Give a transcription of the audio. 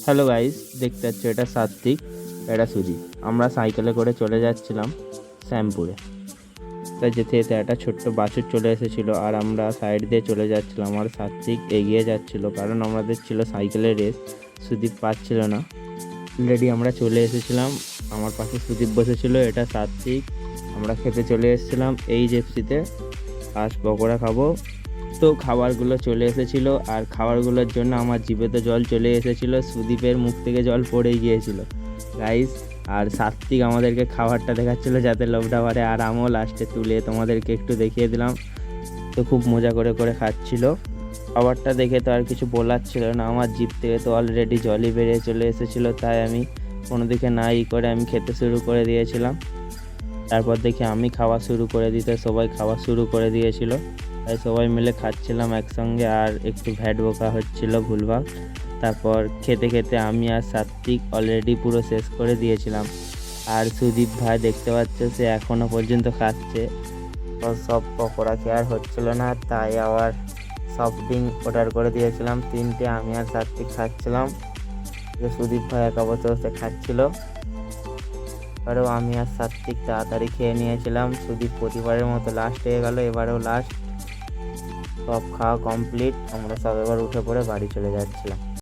Hello guys, দেখতে পাচ্ছ এটা সাত্বিক, এটা সুদীপ। আমরা সাইকেলে করে চলে যাচ্ছিলাম শ্যামপুরে। তাই যেতে যেতে একটা ছোট্ট বাছুর চলে এসেছিলো আর আমরা সাইড দিয়ে চলে যাচ্ছিলাম আর সাত্বিক এগিয়ে যাচ্ছিলো, কারণ আমাদের ছিল সাইকেলের রেস। সুদীপ পাচ্ছিল না। অলরেডি আমরা চলে এসেছিলাম, আমার পাশে সুদীপ বসেছিল, এটা সাত্বিক। আমরা খেতে চলে এসেছিলাম এই জেপসিতে। আজ পকোড়া খাবো। তো খাবারগুলো চলে এসেছিলো আর খাবারগুলোর জন্য আমার জিভেতে জল চলে এসেছিলো, সুদীপের মুখ থেকে জল পড়েই গিয়েছিল গাইস। আর সাত্বিক আমাদেরকে খাবারটা দেখাচ্ছিলো যাতে লোভটা বাড়ে, আর আমিও লাস্টে তুলে তোমাদেরকে একটু দেখিয়ে দিলাম। তো খুব মজা করে করে খাচ্ছিল। খাবারটা দেখে তো আর কিছু বলার ছিল না, আমার জিভ থেকে তো অলরেডি জলই বেরিয়ে চলে এসেছিলো। তাই আমি কোনো দিকে না করে আমি খেতে শুরু করে দিয়েছিলাম। তারপর দেখি আমি খাওয়া শুরু করে দিতে সবাই খাওয়া শুরু করে দিয়েছিল। তাই সবাই মিলে খাচ্ছিলাম একসঙ্গে আর একটু ভ্যাট বকা হচ্ছিল ভুলভাল। তারপর খেতে খেতে আমি আর সাত্বিক অলরেডি পুরো শেষ করে দিয়েছিলাম। আর সুদীপ ভাই দেখতে পাচ্ছ সে এখনও পর্যন্ত খাচ্ছে। সব পকোড়া খেয়ে আর হচ্ছিল না, তাই আবার সফট ড্রিঙ্ক অর্ডার করে দিয়েছিলাম 3টে। আমি আর সাত্বিক খাচ্ছিলাম, সুদীপ ভাই একা বসে বসে খাচ্ছিল। এবারেও আমি আর সাত্বিক তাড়াতাড়ি খেয়ে নিয়েছিলাম। সুদীপ প্রতিবারের মতো লাস্ট হয়ে গেল, এবারেও লাস্ট। সব খাওয়া কমপ্লিট, আমরা সব এবার উঠে পড়ে বাড়ি চলে যাচ্ছিলাম।